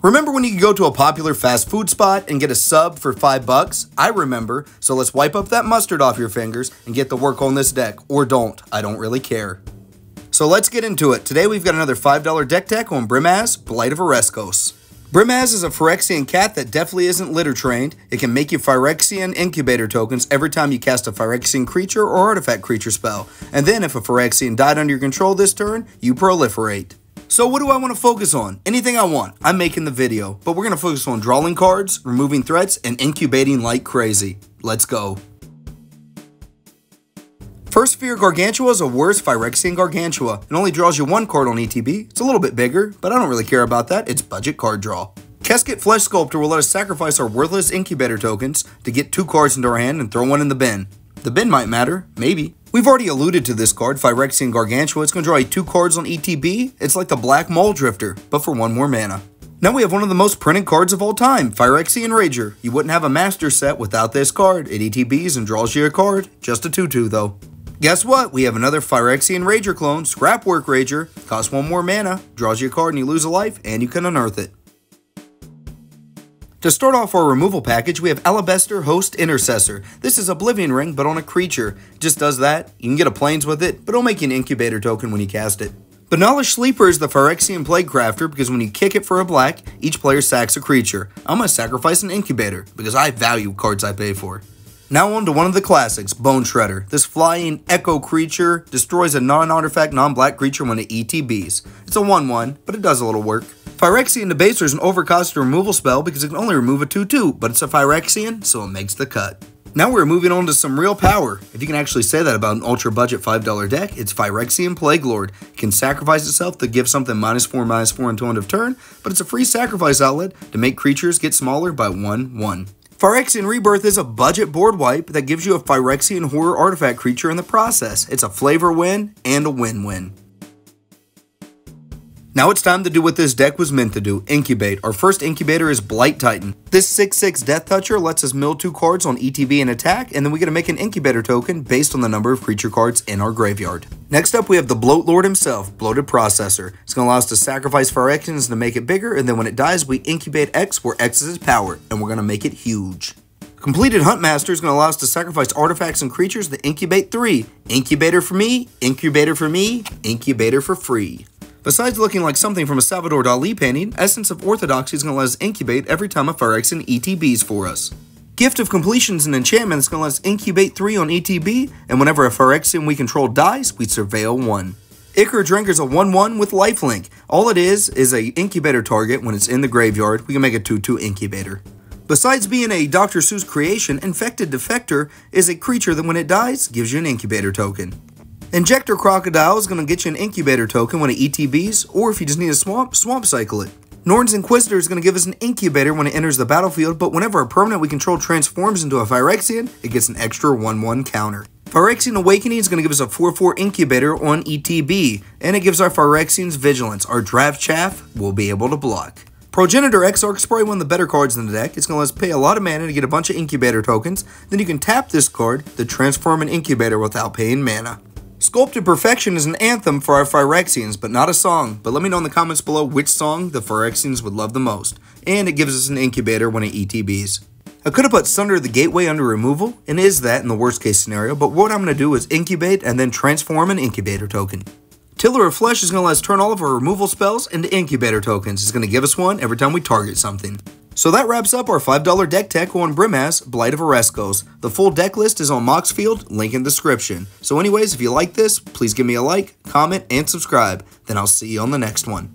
Remember when you could go to a popular fast food spot and get a sub for $5? I remember, so let's wipe up that mustard off your fingers and get to work on this deck, or don't, I don't really care. So let's get into it. Today we've got another $5 deck tech on Brimaz, Blight of Oreskos. Brimaz is a Phyrexian cat that definitely isn't litter trained. It can make you Phyrexian incubator tokens every time you cast a Phyrexian creature or artifact creature spell, and then if a Phyrexian died under your control this turn, you proliferate. So what do I want to focus on? Anything I want. I'm making the video, but we're going to focus on drawing cards, removing threats, and incubating like crazy. Let's go. First Sphere Gargantua is a worse Phyrexian Gargantua. It only draws you one card on ETB. It's a little bit bigger, but I don't really care about that. It's budget card draw. Keskit Flesh Sculptor will let us sacrifice our worthless incubator tokens to get 2 cards into our hand and throw one in the bin. The bin might matter, maybe. We've already alluded to this card, Phyrexian Gargantua. It's going to draw you 2 cards on ETB. It's like the Black Mole Drifter, but for 1 more mana. Now we have one of the most printed cards of all time, Phyrexian Rager. You wouldn't have a master set without this card. It ETBs and draws you a card. Just a 2/2 though. Guess what? We have another Phyrexian Rager clone, Scrapwork Rager. Costs 1 more mana, draws you a card and you lose a life, and you can unearth it. To start off our removal package, we have Alabaster Host Intercessor. This is Oblivion Ring, but on a creature. It just does that. You can get a plains with it, but it'll make you an incubator token when you cast it. Banalish Sleeper is the Phyrexian Plague Crafter because when you kick it for a black, each player sacks a creature. I'm going to sacrifice an incubator because I value cards I pay for. Now on to one of the classics, Bone Shredder. This flying echo creature destroys a non-artifact, non-black creature when it ETBs. It's a 1/1, but it does a little work. Phyrexian Debaser is an overcosted removal spell because it can only remove a 2/2, but it's a Phyrexian, so it makes the cut. Now we're moving on to some real power. If you can actually say that about an ultra budget $5 deck, it's Phyrexian Plague Lord. It can sacrifice itself to give something -4/-4 until end of turn, but it's a free sacrifice outlet to make creatures get smaller by 1/1. Phyrexian Rebirth is a budget board wipe that gives you a Phyrexian horror artifact creature in the process. It's a flavor win and a win-win. Now it's time to do what this deck was meant to do, incubate. Our first incubator is Blight Titan. This 6/6 Death Toucher lets us mill 2 cards on ETB and attack, and then we get to make an incubator token based on the number of creature cards in our graveyard. Next up we have the Bloat Lord himself, Bloated Processor. It's going to allow us to sacrifice Phyrexians to make it bigger, and then when it dies we incubate X where X is its power, and we're going to make it huge. Completed Huntmaster is going to allow us to sacrifice artifacts and creatures to incubate 3. Incubator for me, incubator for me, incubator for free. Besides looking like something from a Salvador Dali painting, Essence of Orthodoxy is going to let us incubate every time a Phyrexian ETBs for us. Gift of Completion is an enchantment that's going to let us incubate 3 on ETB, and whenever a Phyrexian we control dies, we surveil 1. Ichor Drinker is a 1/1 with lifelink. All it is a incubator target when it's in the graveyard. We can make a 2/2 incubator. Besides being a Dr. Seuss creation, Infected Defector is a creature that when it dies, gives you an incubator token. Injector Crocodile is going to get you an incubator token when it ETBs, or if you just need a swamp cycle it. Norn's Inquisitor is going to give us an incubator when it enters the battlefield, but whenever a permanent we control transforms into a Phyrexian, it gets an extra 1/1 counter. Phyrexian Awakening is going to give us a 4/4 incubator on ETB, and it gives our Phyrexians Vigilance. Our draft chaff will be able to block. Progenitor Exarch is probably one of the better cards in the deck. It's going to let us pay a lot of mana to get a bunch of incubator tokens, then you can tap this card to transform an incubator without paying mana. Sculpted Perfection is an anthem for our Phyrexians, but not a song. But let me know in the comments below which song the Phyrexians would love the most. And it gives us an incubator when it ETBs. I could have put Sunder the Gateway under removal, and is that in the worst case scenario, but what I'm going to do is incubate and then transform an incubator token. Tiller of Flesh is going to let us turn all of our removal spells into incubator tokens. It's going to give us one every time we target something. So that wraps up our $5 deck tech on Brimaz, Blight of Oreskos. The full deck list is on Moxfield, link in description. So anyways, if you like this, please give me a like, comment, and subscribe. Then I'll see you on the next one.